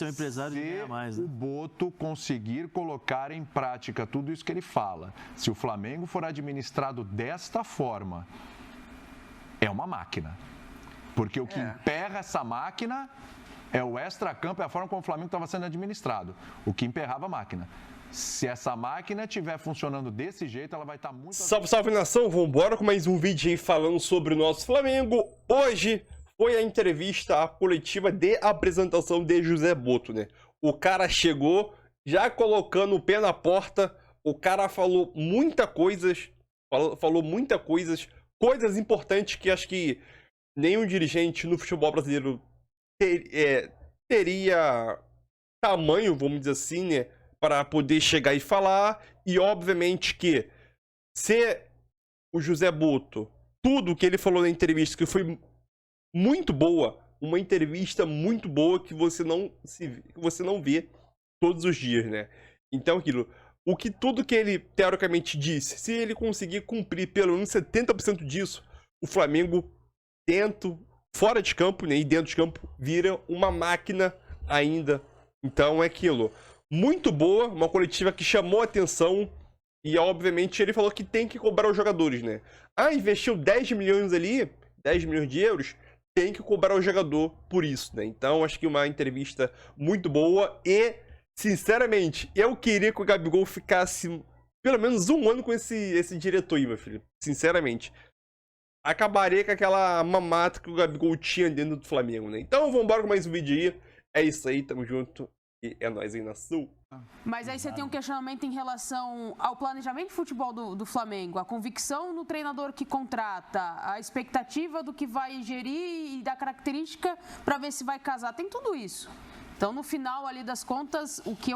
é um empresário de ganhar mais, né? O Boto conseguir colocar em prática tudo isso que ele fala, se o Flamengo for administrado desta forma, é uma máquina. Porque o que emperra essa máquina é o extracampo, é a forma como o Flamengo estava sendo administrado. O que emperrava a máquina. Se essa máquina estiver funcionando desse jeito, ela vai estar muito... Salve, salve, nação! Vamos embora com mais um vídeo aí falando sobre o nosso Flamengo. Hoje foi a entrevista, a coletiva de apresentação de José Boto, né? O cara chegou já colocando o pé na porta, o cara falou muita coisas, coisas importantes que acho que nenhum dirigente no futebol brasileiro teria tamanho, vamos dizer assim, né, para poder chegar e falar. E obviamente que se o José Boto, tudo que ele falou na entrevista, que foi muito boa, uma entrevista muito boa que você não vê todos os dias, né? Então tudo que ele teoricamente disse, se ele conseguir cumprir pelo menos 70% disso, o Flamengo fora de campo, né, e dentro de campo, vira uma máquina ainda. Então é aquilo. Muito boa, uma coletiva que chamou a atenção. E obviamente ele falou que tem que cobrar os jogadores, né? Investiu 10 milhões ali, 10 milhões de euros, tem que cobrar o jogador por isso, né? Então acho que uma entrevista muito boa. E, sinceramente, eu queria que o Gabigol ficasse pelo menos um ano com esse diretor aí, meu filho. Sinceramente. Acabaria com aquela mamata que o Gabigol tinha dentro do Flamengo, né? Então vamos embora com mais um vídeo aí. É isso aí, tamo junto. E é nóis aí na Sul. Mas aí você tem um questionamento em relação ao planejamento de futebol do Flamengo, a convicção no treinador que contrata, a expectativa do que vai gerir e da característica para ver se vai casar. Tem tudo isso. Então, no final ali das contas, o que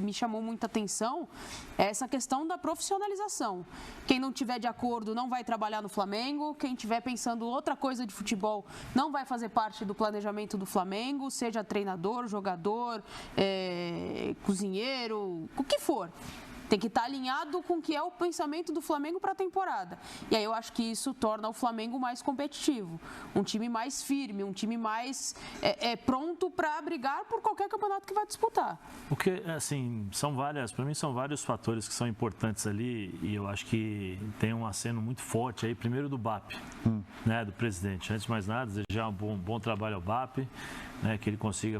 me chamou muita atenção é essa questão da profissionalização. Quem não tiver de acordo não vai trabalhar no Flamengo, quem tiver pensando outra coisa de futebol não vai fazer parte do planejamento do Flamengo, seja treinador, jogador, cozinheiro, o que for. Tem que estar alinhado com o que é o pensamento do Flamengo para a temporada. E aí eu acho que isso torna o Flamengo mais competitivo. Um time mais firme, um time mais pronto para brigar por qualquer campeonato que vai disputar. Porque, assim, para mim são vários fatores que são importantes ali e eu acho que tem um aceno muito forte aí, primeiro do BAP, né, do presidente. Antes de mais nada, desejar um bom trabalho ao BAP, né, que ele consiga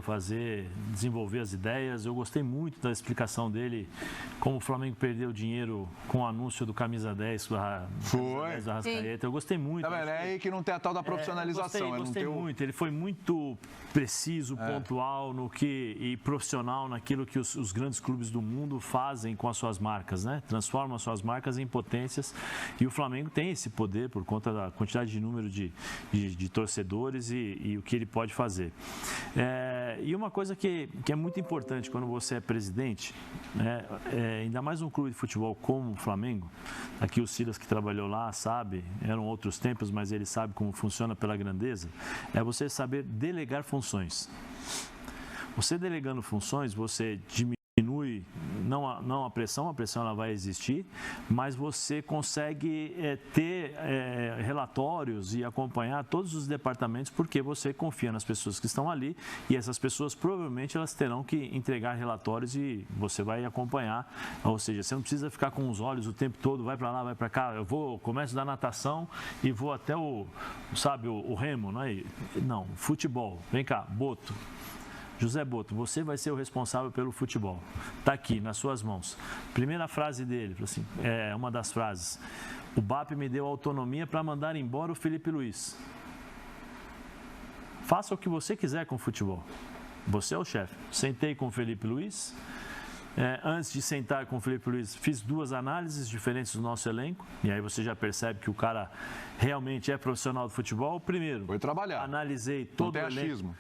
desenvolver as ideias. Eu gostei muito da explicação dele, como o Flamengo perdeu dinheiro com o anúncio do camisa 10 do Arrascaeta. Eu gostei muito. É aí que não tem a tal da profissionalização. Gostei muito. Ele foi muito preciso, pontual e profissional naquilo que os grandes clubes do mundo fazem com as suas marcas, né? Transformam as suas marcas em potências. E o Flamengo tem esse poder por conta da quantidade de número de torcedores e o que ele pode fazer. E uma coisa que é muito importante quando você é presidente, né, ainda mais um clube de futebol como o Flamengo, aqui o Silas que trabalhou lá sabe, eram outros tempos, mas ele sabe como funciona pela grandeza, é você saber delegar funções. Você delegando funções, você diminui não a pressão ela vai existir, mas você consegue ter relatórios e acompanhar todos os departamentos porque você confia nas pessoas que estão ali e essas pessoas provavelmente elas terão que entregar relatórios e você vai acompanhar, ou seja, você não precisa ficar com os olhos o tempo todo, vai para lá, vai para cá, começo da natação e vou até o remo, não é? Não, futebol, vem cá, Boto. José Boto, você vai ser o responsável pelo futebol. Está aqui, nas suas mãos. Primeira frase dele, assim, uma das frases. O BAP me deu autonomia para mandar embora o Felipe Luiz. Faça o que você quiser com o futebol. Você é o chefe. Sentei com o Felipe Luiz. Antes de sentar com o Felipe Luiz, fiz 2 análises diferentes do nosso elenco. E aí você já percebe que o cara realmente é profissional do futebol. Primeiro, foi trabalhar. Analisei todo o elenco.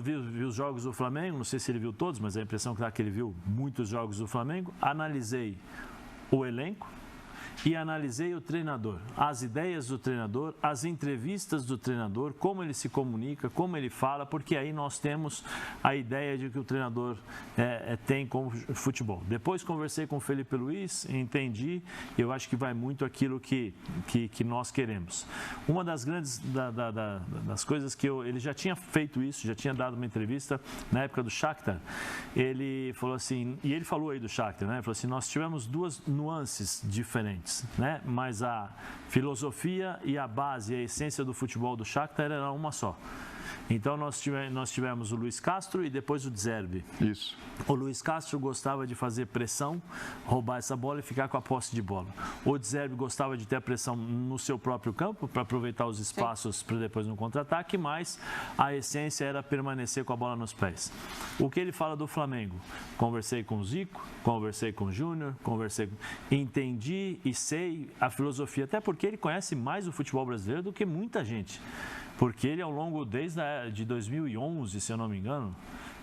Vi os jogos do Flamengo, não sei se ele viu todos, mas a impressão que ele viu muitos jogos do Flamengo. Analisei o elenco e analisei o treinador, as ideias do treinador, as entrevistas do treinador, como ele se comunica, como ele fala, porque aí nós temos a ideia de que o treinador tem com o futebol. Depois conversei com o Felipe Luiz, entendi, eu acho que vai muito aquilo que nós queremos. Uma das grandes das coisas que ele já tinha feito isso, já tinha dado uma entrevista na época do Shakhtar, ele falou assim, e ele falou aí do Shakhtar, né? Ele falou assim, nós tivemos duas nuances diferentes, né? Mas a filosofia e a base, a essência do futebol do Shakhtar era uma só. Então nós tivemos o Luiz Castro e depois o De Zerbi. Isso. O Luiz Castro gostava de fazer pressão, roubar essa bola e ficar com a posse de bola. O De Zerbi gostava de ter a pressão no seu próprio campo para aproveitar os espaços para depois no contra-ataque, mas a essência era permanecer com a bola nos pés. O que ele fala do Flamengo? Conversei com o Zico, conversei com o Júnior, entendi e sei a filosofia, até porque ele conhece mais o futebol brasileiro do que muita gente. Porque ele, ao longo, desde 2011, se eu não me engano,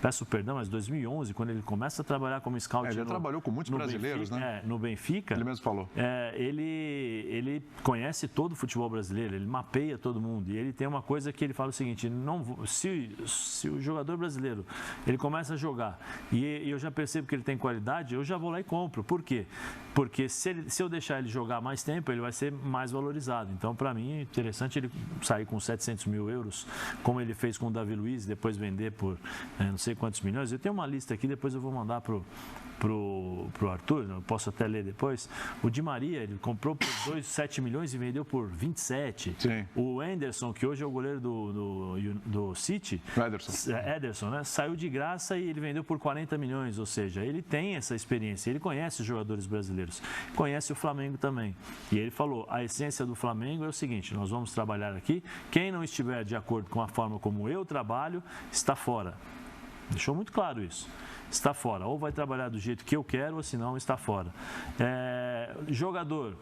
peço perdão, mas 2011, quando ele começa a trabalhar como scout... Ele já trabalhou com muitos brasileiros, Benfica, né? No Benfica. Ele mesmo falou. Ele conhece todo o futebol brasileiro, ele mapeia todo mundo. E ele tem uma coisa que ele fala o seguinte, se o jogador brasileiro, ele começa a jogar e eu já percebo que ele tem qualidade, eu já vou lá e compro. Por quê? Porque se eu deixar ele jogar mais tempo, ele vai ser mais valorizado. Então, para mim, é interessante ele sair com 700 mil euros, como ele fez com o Davi Luiz, depois vender por não sei quantos milhões. Eu tenho uma lista aqui, depois eu vou mandar pro Arthur, eu posso até ler depois. O Di Maria, ele comprou por 7 milhões e vendeu por 27. Sim. O Anderson, que hoje é o goleiro do City, Ederson, né? Saiu de graça e ele vendeu por 40 milhões, ou seja, ele tem essa experiência, ele conhece os jogadores brasileiros, conhece o Flamengo também. E ele falou, a essência do Flamengo é o seguinte, nós vamos trabalhar aqui, quem não estiver de acordo com a forma como eu trabalho, está fora. Deixou muito claro isso. Está fora. Ou vai trabalhar do jeito que eu quero, ou senão está fora. Jogador,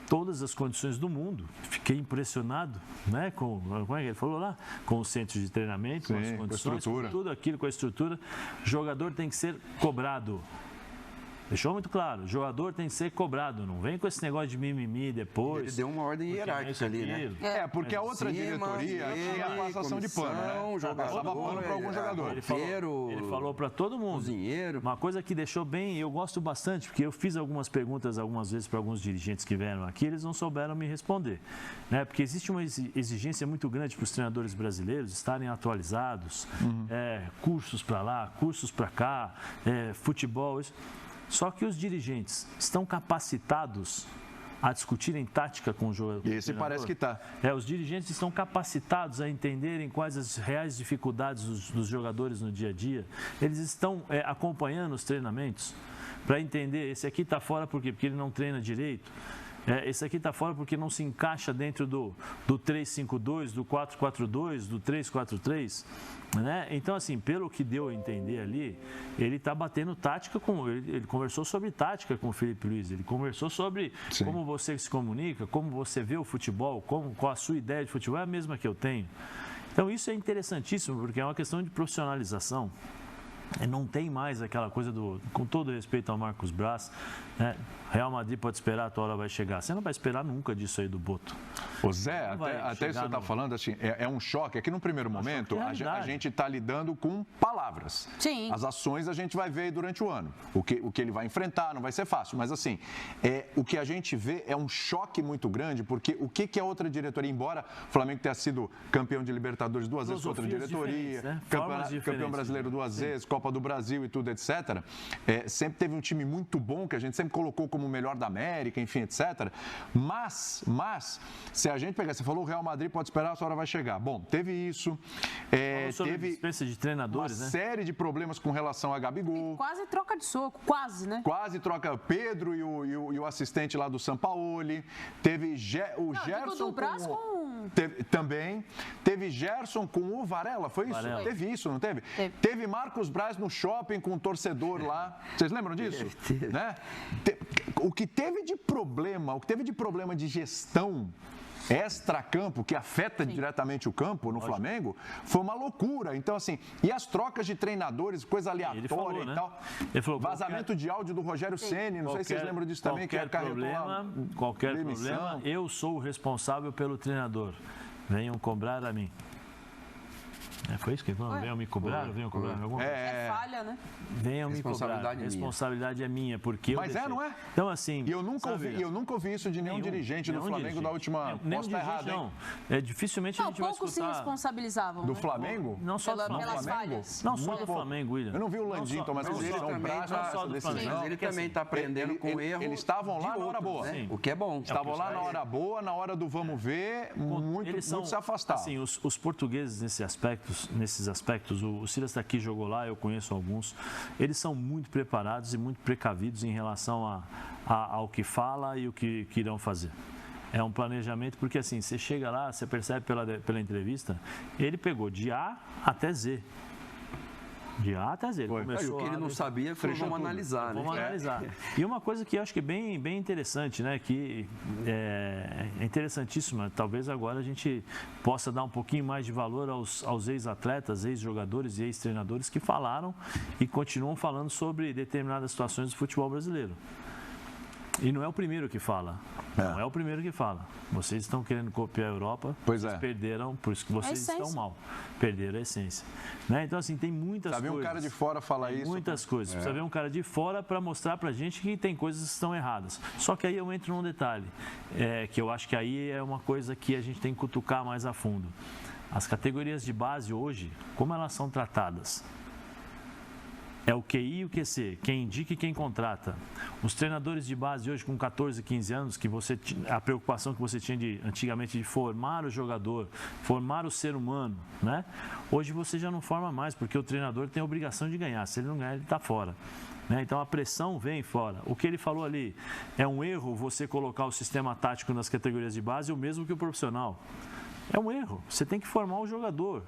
todas as condições do mundo. Fiquei impressionado, né? Como é que ele falou lá? Com os centros de treinamento, com as condições, com tudo aquilo, com a estrutura. Jogador tem que ser cobrado. Deixou muito claro, jogador tem que ser cobrado, não vem com esse negócio de mimimi depois. Ele deu uma ordem hierárquica ali, né? Porque a outra diretoria tinha a passação de pano, né? Passava pano para algum jogador. Ele falou para todo mundo. Cozinheiro. Uma coisa que deixou bem, eu gosto bastante, porque eu fiz algumas perguntas algumas vezes para alguns dirigentes que vieram aqui, eles não souberam me responder. Né? Porque existe uma exigência muito grande para os treinadores brasileiros estarem atualizados, cursos para lá, cursos para cá, futebol. Só que os dirigentes estão capacitados a discutirem tática com o jogador. E esse parece que está. Os dirigentes estão capacitados a entenderem quais as reais dificuldades dos jogadores no dia a dia. Eles estão acompanhando os treinamentos para entender, esse aqui está fora por quê? Porque ele não treina direito. Esse aqui está fora porque não se encaixa dentro do 3-5-2, do 4-4-2, do 3-4-3. Né? Então, assim, pelo que deu a entender ali, ele está batendo tática ele conversou sobre tática com o Felipe Luiz, ele conversou sobre como você se comunica, como você vê o futebol, qual a sua ideia de futebol, é a mesma que eu tenho. Então, isso é interessantíssimo, porque é uma questão de profissionalização. Não tem mais aquela coisa com todo respeito ao Marcos Braz, né? Real Madrid pode esperar, a tua hora vai chegar. Você não vai esperar nunca disso aí do Boto. Ô Zé, até isso você está falando, assim, é um choque. É que no primeiro momento a gente está lidando com palavras. Sim. As ações a gente vai ver durante o ano. O que ele vai enfrentar não vai ser fácil. Mas assim, o que a gente vê é um choque muito grande, porque o que a outra diretoria, embora o Flamengo tenha sido campeão de Libertadores 2 vezes com outra diretoria, né? campeão brasileiro 2 vezes, Copa do Brasil e tudo, etc. Sempre teve um time muito bom, que a gente sempre colocou como o melhor da América, enfim, etc. Mas, se a gente pegar, você falou o Real Madrid pode esperar, a sua hora vai chegar. Bom, teve isso. Teve dispensa de treinadores, uma série de problemas com relação a Gabigol. Quase troca de soco, quase, né? Quase troca Pedro e o assistente lá do Sampaoli. Teve o Gerson do Brás também. Teve Gerson com o Varela, foi isso? Varela. Teve isso, não teve? Teve Marcos Braz no shopping com um torcedor lá. Vocês lembram disso? Né? O que teve de problema de gestão extra-campo, que afeta diretamente o campo no Flamengo, foi uma loucura. Então, assim, e as trocas de treinadores, coisa aleatória e tal. Ele falou, vazamento de áudio do Rogério Ceni, não sei se vocês lembram disso também, que qualquer problema, eu sou o responsável pelo treinador. Venham cobrar a mim. Foi isso que ele falou? Venham me cobrar? Venham cobrar alguma coisa? É falha, né? Venham me cobrar. Responsabilidade é minha, porque eu Mas não é? Então, assim... E eu nunca ouvi isso de nenhum dirigente do Flamengo da última... Posso estar errado, hein? Dificilmente a gente vai escutar... Poucos se responsabilizavam. Do Flamengo? Não só do Flamengo. Não só do Flamengo, William. Eu não vi o Landim tomar essa decisão prática, essa decisão. Ele também está aprendendo com o erro. Eles estavam lá na hora boa. O que é bom. Estavam lá na hora boa, na hora do vamos ver, muito se afastaram. Assim, os portugueses nesses aspectos, o Silas está aqui, jogou lá, eu conheço alguns, eles são muito preparados e muito precavidos em relação ao que fala e o que irão fazer. É um planejamento, porque assim, você chega lá, você percebe pela entrevista, ele pegou de A até Z. De A até Z. O que ele não sabia, vamos analisar, né? Vamos analisar. E uma coisa que eu acho que é bem interessante, né? Que é interessantíssima. Talvez agora a gente possa dar um pouquinho mais de valor aos ex-atletas, ex-jogadores e ex-treinadores que falaram e continuam falando sobre determinadas situações do futebol brasileiro. E não é o primeiro que fala. Não é o primeiro que fala. Vocês estão querendo copiar a Europa, vocês perderam, por isso que vocês estão mal. Perderam a essência. Né? Então, assim, tem muitas coisas. Precisa ver um cara de fora falar isso. Muitas coisas. Precisa ver um cara de fora para mostrar pra gente que tem coisas que estão erradas. Só que aí eu entro num detalhe, que eu acho que aí é uma coisa que a gente tem que cutucar mais a fundo. As categorias de base hoje, como elas são tratadas? É o QI e o QC, quem indica e quem contrata. Os treinadores de base hoje com 14, 15 anos, que a preocupação que você tinha antigamente de formar o jogador, formar o ser humano, né? Hoje você já não forma mais, porque o treinador tem a obrigação de ganhar. Se ele não ganhar, ele está fora. Então a pressão vem fora. O que ele falou ali, é um erro você colocar o sistema tático nas categorias de base, o mesmo que o profissional. É um erro. Você tem que formar o jogador.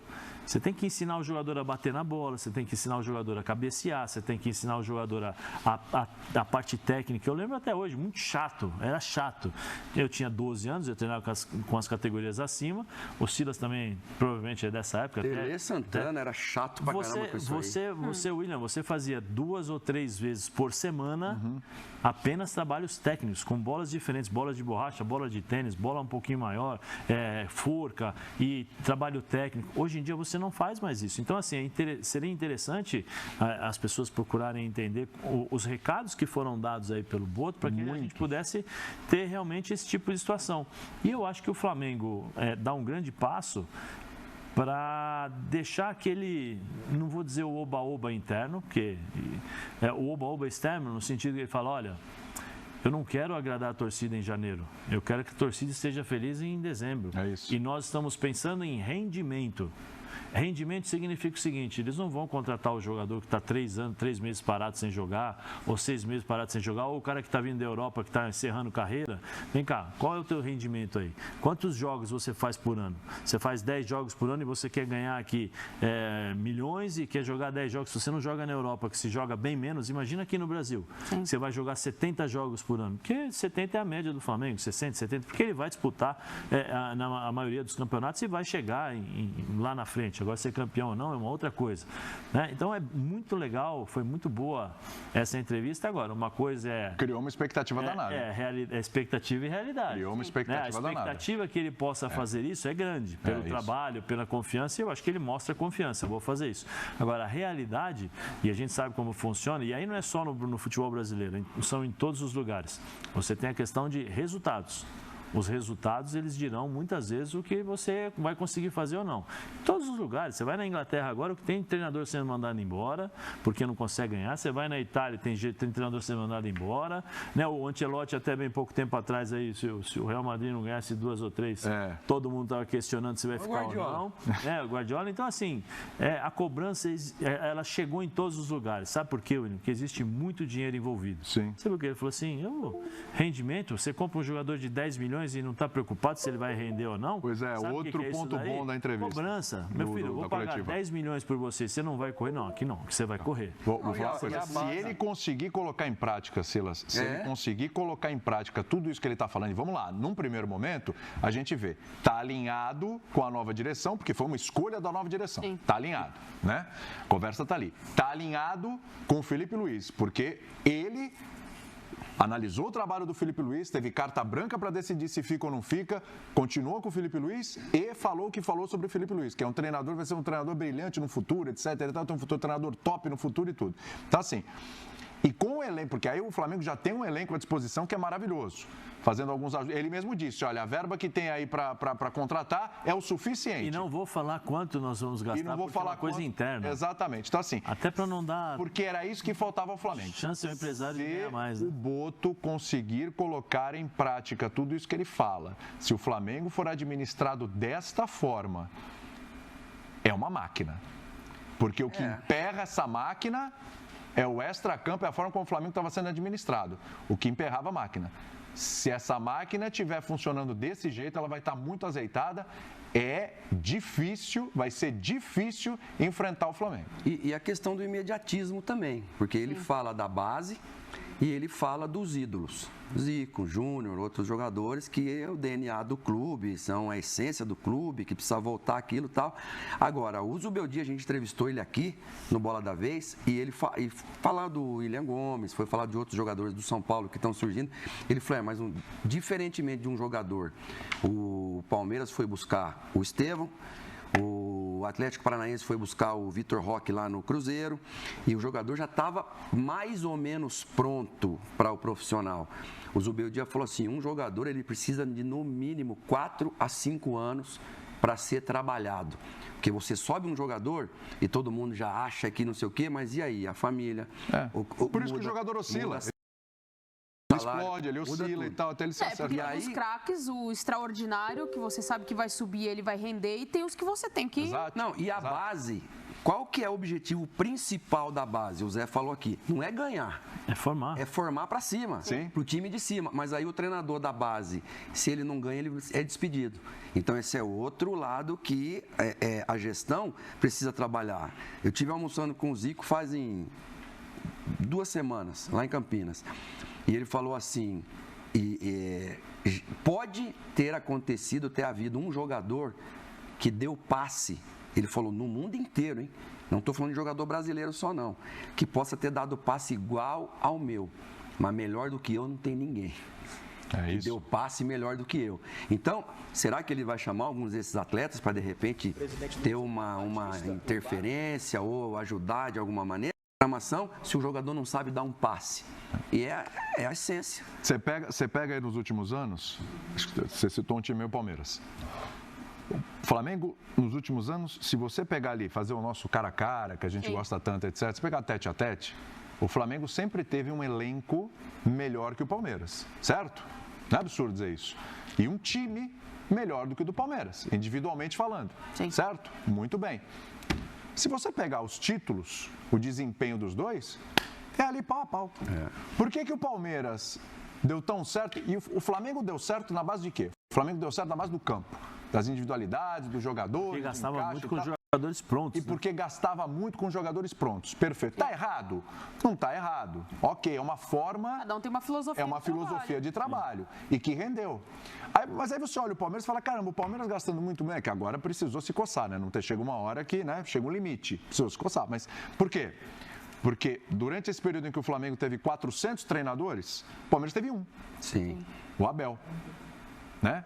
Você tem que ensinar o jogador a bater na bola, você tem que ensinar o jogador a cabecear, você tem que ensinar o jogador a parte técnica. Eu lembro até hoje, muito chato, era chato. Eu tinha 12 anos, eu treinava com as categorias acima. O Silas também, provavelmente, é dessa época. Tele Santana era chato pra caramba com isso aí. Você, William, você fazia 2 ou 3 vezes por semana apenas trabalhos técnicos, com bolas diferentes, bola de borracha, bola de tênis, bola um pouquinho maior, forca e trabalho técnico. Hoje em dia você não faz mais isso. Então, assim, seria interessante as pessoas procurarem entender os recados que foram dados aí pelo Boto para que a gente pudesse ter realmente esse tipo de situação. E eu acho que o Flamengo dá um grande passo para deixar aquele, não vou dizer o oba-oba interno, porque o oba-oba externo, no sentido que ele fala, olha, eu não quero agradar a torcida em janeiro, eu quero que a torcida esteja feliz em dezembro. É isso. E nós estamos pensando em rendimento. Rendimento significa o seguinte, eles não vão contratar o jogador que está 3 meses parado sem jogar, ou 6 meses parado sem jogar, ou o cara que está vindo da Europa, que está encerrando carreira. Vem cá, qual é o teu rendimento aí? Quantos jogos você faz por ano? Você faz 10 jogos por ano e você quer ganhar aqui milhões e quer jogar 10 jogos. Se você não joga na Europa, que se joga bem menos, imagina aqui no Brasil. Sim. Você vai jogar 70 jogos por ano, porque 70 é a média do Flamengo, 60, 70, porque ele vai disputar na maioria dos campeonatos e vai chegar lá na frente. Agora, ser campeão ou não é uma outra coisa. Né? Então, é muito legal, foi muito boa essa entrevista. Agora, uma coisa criou uma expectativa danada. Expectativa e realidade. Criou uma expectativa danada. A expectativa que ele possa fazer isso é grande, pelo trabalho, pela confiança, e eu acho que ele mostra confiança, eu vou fazer isso. Agora, a realidade, e a gente sabe como funciona, e aí não é só no futebol brasileiro, são em todos os lugares. Você tem a questão de resultados. Os resultados, eles dirão muitas vezes o que você vai conseguir fazer ou não. Em todos os lugares. Você vai na Inglaterra agora, tem treinador sendo mandado embora, porque não consegue ganhar. Você vai na Itália, tem treinador sendo mandado embora. Né? O Ancelotti, até bem pouco tempo atrás, aí, se o Real Madrid não ganhasse 2 ou 3, todo mundo estava questionando se vai ficar ou não. O Guardiola. Então, assim, a cobrança, ela chegou em todos os lugares. Sabe por quê, William? Porque existe muito dinheiro envolvido. Sim. Sabe por quê? Ele falou assim, rendimento, você compra um jogador de 10 milhões, milhões e não está preocupado se ele vai render ou não? Pois é, sabe outro que ponto bom da entrevista. Cobrança. Meu filho, eu vou pagar 10 milhões por você, você não vai correr? Não, aqui não, aqui você vai correr. Vou falar uma coisa. Se ele conseguir colocar em prática, Silas, se ele conseguir colocar em prática tudo isso que ele está falando, e vamos lá, num primeiro momento, a gente vê, está alinhado com a nova direção, porque foi uma escolha da nova direção. Está alinhado, né? A conversa está ali. Está alinhado com o Felipe Luiz, porque ele analisou o trabalho do Felipe Luiz, teve carta branca para decidir se fica ou não fica, continuou com o Felipe Luiz e falou o que falou sobre o Felipe Luiz, que é um treinador, vai ser um treinador brilhante no futuro, etc. Ele vai ter um futuro treinador top no futuro e tudo. Então, assim, e com o elenco, porque aí o Flamengo já tem um elenco à disposição que é maravilhoso. Fazendo alguns ajustes. Ele mesmo disse, olha, a verba que tem aí para contratar é o suficiente. E não vou falar quanto nós vamos gastar, e não vou falar é uma coisa interna. Exatamente. Então, assim... Até para não dar... Porque era isso que faltava ao Flamengo. Chance do empresário de ganhar mais, né? O Boto conseguir colocar em prática tudo isso que ele fala. Se o Flamengo for administrado desta forma, é uma máquina. Porque o que emperra essa máquina é o extracampo, é a forma como o Flamengo estava sendo administrado. O que emperrava a máquina. Se essa máquina estiver funcionando desse jeito, ela vai estar muito azeitada. É difícil, vai ser difícil enfrentar o Flamengo. E a questão do imediatismo também, porque ele fala da base e ele fala dos ídolos. Zico, Júnior, outros jogadores que é o DNA do clube, são a essência do clube, que precisa voltar aquilo e tal. Agora, o Zubeldia, a gente entrevistou ele aqui no Bola da Vez e ele falar do William Gomes, foi falar de outros jogadores do São Paulo que estão surgindo. Ele falou, mas diferentemente de um jogador, o Palmeiras foi buscar o Estevão, o Atlético Paranaense foi buscar o Vitor Roque lá no Cruzeiro e o jogador já estava mais ou menos pronto para o profissional. O Zubeldia falou assim, um jogador ele precisa de no mínimo 4 a 5 anos para ser trabalhado. Porque você sobe um jogador e todo mundo já acha que não sei o quê, mas e aí? A família? Por isso que o jogador oscila. Explode, ele oscila e tal, até ele se acertar. Porque tem os craques, o extraordinário, que você sabe que vai subir, ele vai render, e tem os que você tem que... Exato. Não, e a base, qual que é o objetivo principal da base? O Zé falou aqui, não é ganhar. É formar. É formar para cima, para o time de cima. Mas aí o treinador da base, se ele não ganha, ele é despedido. Então esse é outro lado que a gestão precisa trabalhar. Eu estive almoçando com o Zico fazem 2 semanas, lá em Campinas. E ele falou assim, pode ter acontecido, ter havido um jogador que deu passe, ele falou, no mundo inteiro, hein? Não estou falando de jogador brasileiro só não, que possa ter dado passe igual ao meu, mas melhor do que eu não tem ninguém. É isso. Deu passe melhor do que eu. Então, será que ele vai chamar alguns desses atletas para, de repente, ter uma interferência ou ajudar de alguma maneira? Se o jogador não sabe dar um passe. E é a essência. Você pega aí nos últimos anos, você citou um time meio Palmeiras. O Flamengo, nos últimos anos, se você pegar ali, fazer o nosso cara a cara, que a gente gosta tanto, etc., se pegar tete a tete, o Flamengo sempre teve um elenco melhor que o Palmeiras, certo? Não é absurdo dizer isso. E um time melhor do que o do Palmeiras, individualmente falando, certo? Muito bem. Se você pegar os títulos, o desempenho dos dois, é ali pau a pau. Por que o Palmeiras deu tão certo e o Flamengo deu certo na base de quê? O Flamengo deu certo na base do campo, das individualidades, dos jogadores. Porque gastava muito com jogadores prontos. E porque gastava muito com jogadores prontos. Perfeito. Está errado? Não está errado. Ok, é uma forma... Cada um tem uma filosofia. É uma filosofia de trabalho. E que rendeu. Mas aí você olha o Palmeiras e fala, caramba, o Palmeiras gastando muito, né? Que agora precisou se coçar, né? Chega uma hora que, né? Chega um limite. Precisou se coçar. Mas por quê? Porque durante esse período em que o Flamengo teve 400 treinadores, o Palmeiras teve um. Sim. O Abel. Né?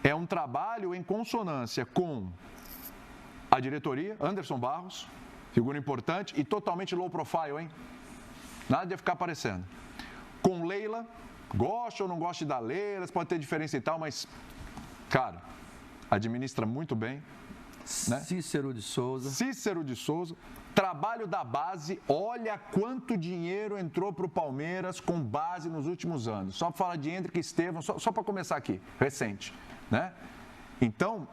É um trabalho em consonância com a diretoria, Anderson Barros, figura importante e totalmente low profile, hein? Nada de ficar aparecendo. Com Leila, gosta ou não gosta da Leila, pode ter diferença e tal, mas, cara, administra muito bem. Né? Cícero de Souza. Trabalho da base, olha quanto dinheiro entrou para o Palmeiras com base nos últimos anos. Só para falar de Hendrick e Estevão, só para começar aqui, recente. Né? Então,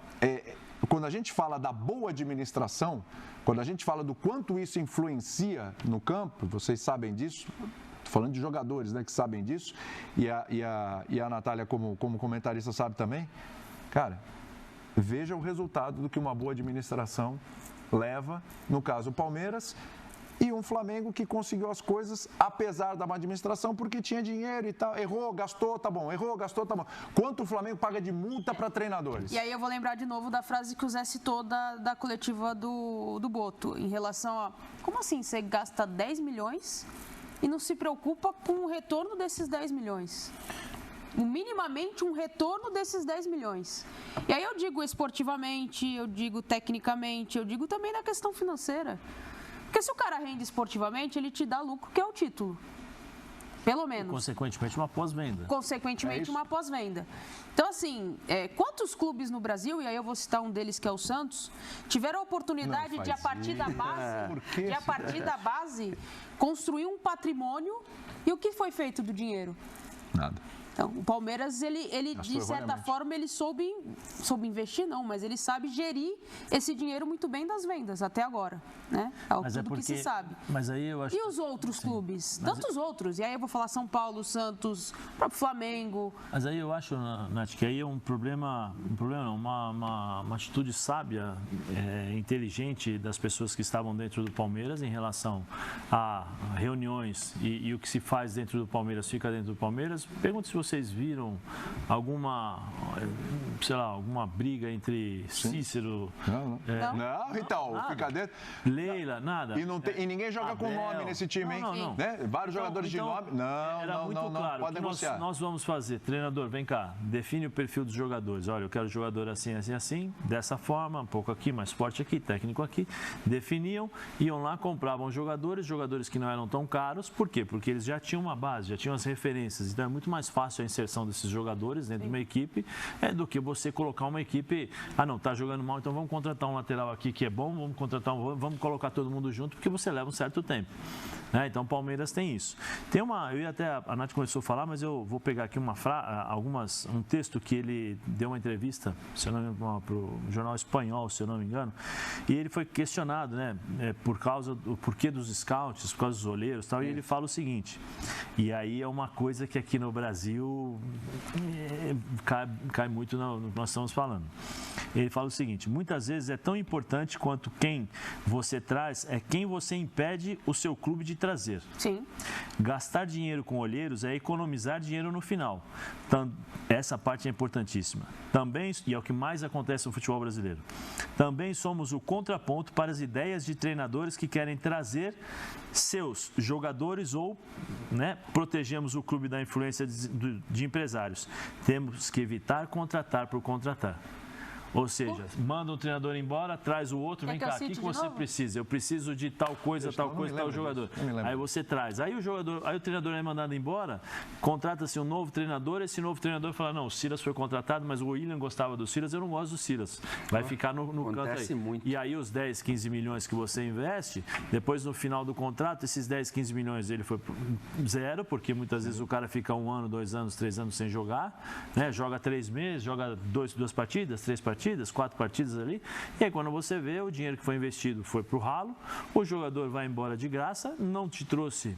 quando a gente fala da boa administração, quando a gente fala do quanto isso influencia no campo, vocês sabem disso, Tô falando de jogadores, né, que sabem disso, e a Natália, como comentarista, sabe também. Cara, veja o resultado do que uma boa administração leva, no caso o Palmeiras, e um Flamengo que conseguiu as coisas apesar da má administração, porque tinha dinheiro e tal. Errou, gastou, tá bom. Errou, gastou, tá bom. Quanto o Flamengo paga de multa para treinadores? E aí eu vou lembrar de novo da frase que o Zé citou da coletiva do Boto, em relação a... Como assim você gasta 10 milhões e não se preocupa com o retorno desses 10 milhões? Minimamente um retorno desses 10 milhões. E aí eu digo esportivamente, eu digo tecnicamente, eu digo também na questão financeira. Porque se o cara rende esportivamente, ele te dá lucro, que é o título. Pelo menos. Consequentemente, uma pós-venda. Consequentemente, uma pós-venda. Então, assim, quantos clubes no Brasil, e aí eu vou citar um deles que é o Santos, tiveram a oportunidade de, a partir da base, construir um patrimônio, e o que foi feito do dinheiro? Nada. Então, o Palmeiras, ele de certa forma, ele soube investir, não, mas ele sabe gerir esse dinheiro muito bem das vendas, até agora, né? Tudo que se sabe. Mas aí eu acho... E os outros clubes? Tantos outros. E aí eu vou falar São Paulo, Santos, próprio Flamengo. Mas aí eu acho, Nath, que aí é uma atitude sábia, inteligente das pessoas que estavam dentro do Palmeiras em relação a reuniões e o que se faz dentro do Palmeiras fica dentro do Palmeiras. Pergunto se vocês viram alguma briga entre Cícero... Não, então, fica dentro... Leila, nada. E ninguém joga com nome nesse time, hein? Não. Né? Vários jogadores de nome. Não, claro, pode negociar. Nós vamos fazer. Treinador, vem cá, define o perfil dos jogadores. Olha, eu quero jogador assim, assim, assim, dessa forma, um pouco aqui, mais forte aqui, técnico aqui. Definiam, iam lá, compravam jogadores que não eram tão caros. Por quê? Porque eles já tinham uma base, já tinham as referências. Então é muito mais fácil a inserção desses jogadores dentro de uma equipe do que você colocar uma equipe, tá jogando mal, então vamos contratar um lateral aqui que é bom, vamos colocar todo mundo junto, porque você leva um certo tempo. Né? Então o Palmeiras tem isso. A Nath começou a falar, mas eu vou pegar aqui um texto que ele deu uma entrevista, para o jornal espanhol, se eu não me engano, e ele foi questionado, né, por causa do porquê dos scouts, por causa dos olheiros e tal, e ele fala o seguinte, e aí é uma coisa que aqui no Brasil cai muito no que nós estamos falando. Ele fala o seguinte: muitas vezes é tão importante quanto quem você traz, é quem você impede o seu clube de trazer. Sim. Gastar dinheiro com olheiros é economizar dinheiro no final. Essa parte é importantíssima. Também, e é o que mais acontece no futebol brasileiro, também somos o contraponto para as ideias de treinadores que querem trazer seus jogadores ou, né, protegemos o clube da influência de empresários. Temos que evitar contratar por contratar. Ou seja, manda um treinador embora, traz o outro, vem cá, o que você precisa? Eu preciso de tal coisa, tal jogador. Aí você traz. Aí o treinador é mandado embora, contrata-se um novo treinador, esse novo treinador fala, não, o Silas foi contratado, mas o William gostava do Silas, eu não gosto do Silas. Vai ficar no canto aí. Muito. E aí os 10, 15 milhões que você investe, depois no final do contrato, esses 10, 15 milhões ele foi zero, porque muitas vezes o cara fica 1 ano, 2 anos, 3 anos sem jogar, né? Joga 3 meses, joga 2 partidas, 3 partidas, 4 partidas ali, e aí quando você vê, o dinheiro que foi investido foi pro ralo, o jogador vai embora de graça, não te trouxe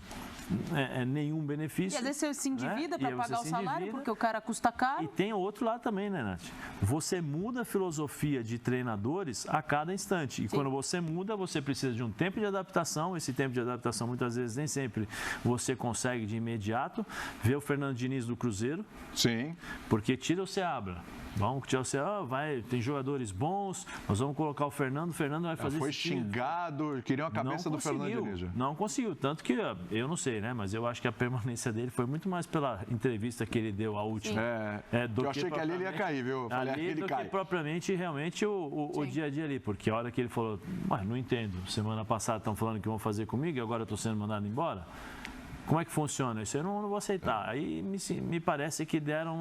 nenhum benefício. E às vezes você se endivida, né, para pagar o salário, porque o cara custa caro. E tem o outro lado também, né, Nath? Você muda a filosofia de treinadores a cada instante. E quando você muda, você precisa de um tempo de adaptação. Esse tempo de adaptação, muitas vezes, nem sempre você consegue de imediato. Vê o Fernando Diniz do Cruzeiro. Sim. Porque tira o Seabra. Vamos tirar o Seabra, tem jogadores bons, nós vamos colocar o Fernando vai fazer foi xingado, queriam a cabeça do Fernando Diniz. Não conseguiu, tanto que eu não sei, né, mas eu acho que a permanência dele foi muito mais pela entrevista que ele deu, a última. Eu achei que ali ele ia cair, viu? Eu falei, ali do que propriamente, realmente, o dia a dia ali, porque a hora que ele falou, não entendo, semana passada estão falando que vão fazer comigo e agora eu estou sendo mandado embora. Como é que funciona? Isso eu não vou aceitar. Aí me parece que deram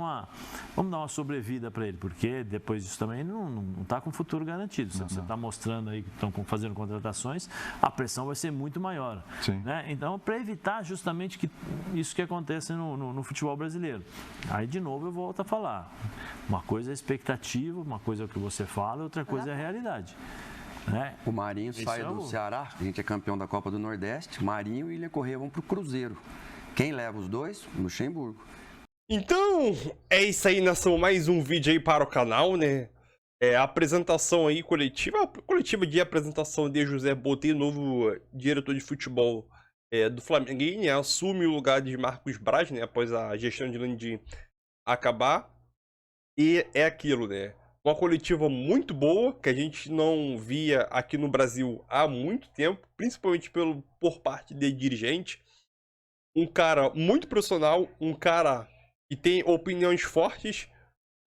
vamos dar uma sobrevida para ele, porque depois disso também não está com futuro garantido. Se você está mostrando aí que estão fazendo contratações, a pressão vai ser muito maior. Né? Então, para evitar justamente isso que acontece no futebol brasileiro. Aí, de novo, eu volto a falar. Uma coisa é expectativa, uma coisa é o que você fala, outra coisa é a realidade. Né? O Marinho saiu do Ceará, a gente é campeão da Copa do Nordeste, Marinho e William Correa vão para o Cruzeiro. Quem leva os dois? Luxemburgo. Então, é isso aí, nação. Mais um vídeo aí para o canal, né? A apresentação aí coletiva de apresentação de José Botelho, novo diretor de futebol do Flamengo, e, né, assume o lugar de Marcos Braz, né, após a gestão de Landim acabar. E é aquilo, né? Uma coletiva muito boa, que a gente não via aqui no Brasil há muito tempo, principalmente por parte de dirigente. Um cara muito profissional, um cara que tem opiniões fortes,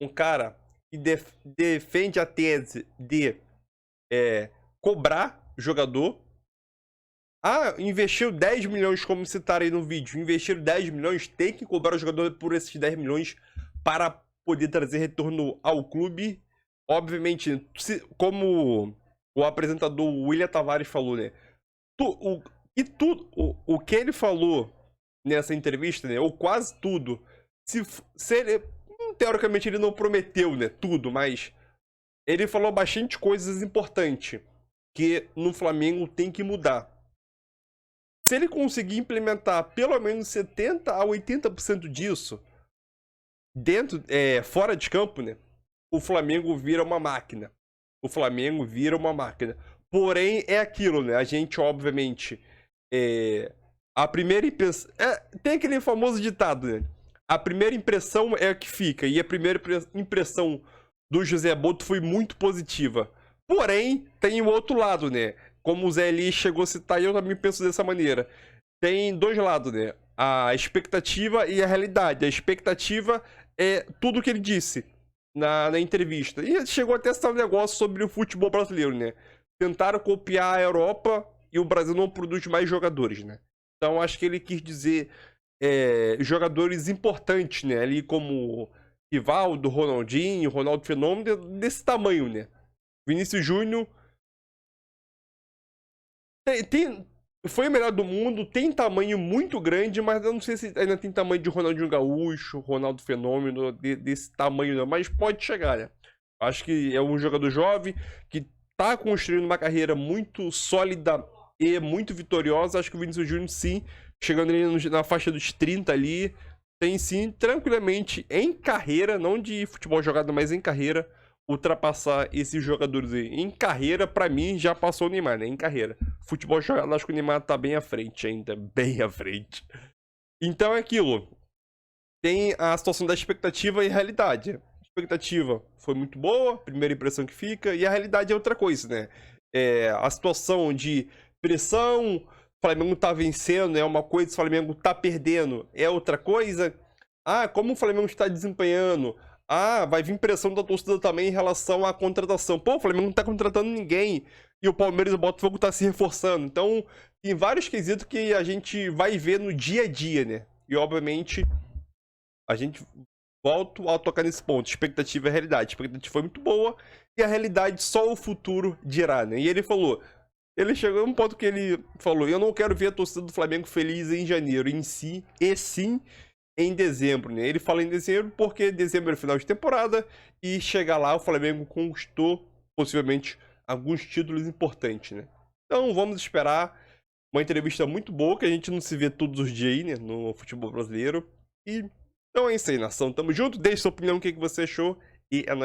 um cara que defende a tese de cobrar jogador. Ah, investiu 10 milhões, como citaram aí no vídeo. Investiram 10 milhões, tem que cobrar o jogador por esses 10 milhões para poder trazer retorno ao clube. Obviamente, como o apresentador William Tavares falou, né? O que ele falou nessa entrevista, né? Ou quase tudo. Se ele, teoricamente, ele não prometeu, né? Tudo, mas ele falou bastante coisas importantes que no Flamengo tem que mudar. Se ele conseguir implementar pelo menos 70% a 80% disso fora de campo, né? O Flamengo vira uma máquina. O Flamengo vira uma máquina. Porém, é aquilo, né? A gente, obviamente, a primeira impressão... tem aquele famoso ditado, né? A primeira impressão é a que fica. E a primeira impressão do José Boto foi muito positiva. Porém, tem o outro lado, né? Como o Zé Eli chegou a citar, e eu também penso dessa maneira. Tem dois lados, né? A expectativa e a realidade. A expectativa é tudo que ele disse na entrevista. E chegou até a citar um negócio sobre o futebol brasileiro, né? Tentaram copiar a Europa e o Brasil não produz mais jogadores, né? Então, acho que ele quis dizer jogadores importantes, né? Ali como Rivaldo, Ronaldinho, Ronaldo Fenômeno, desse tamanho, né? Vinícius Júnior foi o melhor do mundo, tem tamanho muito grande, mas eu não sei se ainda tem tamanho de Ronaldinho Gaúcho, Ronaldo Fenômeno, desse tamanho não, mas pode chegar, né? Acho que é um jogador jovem que tá construindo uma carreira muito sólida e muito vitoriosa. Acho que o Vinícius Júnior, sim, chegando ali na faixa dos 30 ali, tem sim, tranquilamente, em carreira, não de futebol jogado, mas em carreira, ultrapassar esses jogadores aí. Em carreira, pra mim, já passou o Neymar, né? Em carreira. Futebol jogado, acho que o Neymar tá bem à frente ainda. Bem à frente. Então é aquilo. Tem a situação da expectativa e realidade. A expectativa foi muito boa, primeira impressão que fica, e a realidade é outra coisa, né? A situação de pressão, o Flamengo tá vencendo é uma coisa, o Flamengo tá perdendo é outra coisa. Ah, como o Flamengo está desempenhando? Ah, vai vir pressão da torcida também em relação à contratação. Pô, o Flamengo não tá contratando ninguém. E o Palmeiras e o Botafogo tá se reforçando. Então, tem vários quesitos que a gente vai ver no dia a dia, né? E, obviamente, a gente volta a tocar nesse ponto. Expectativa e realidade. A expectativa foi muito boa. E a realidade só o futuro dirá, né? E ele falou... Ele chegou a um ponto que ele falou... Eu não quero ver a torcida do Flamengo feliz em janeiro em si. E sim... em dezembro, né? Ele fala em dezembro porque dezembro é final de temporada e chegar lá o Flamengo conquistou possivelmente alguns títulos importantes, né? Então vamos esperar uma entrevista muito boa que a gente não se vê todos os dias aí, né? No futebol brasileiro. E então é isso aí, nação. Tamo junto. Deixe sua opinião, o que você achou e é nóis.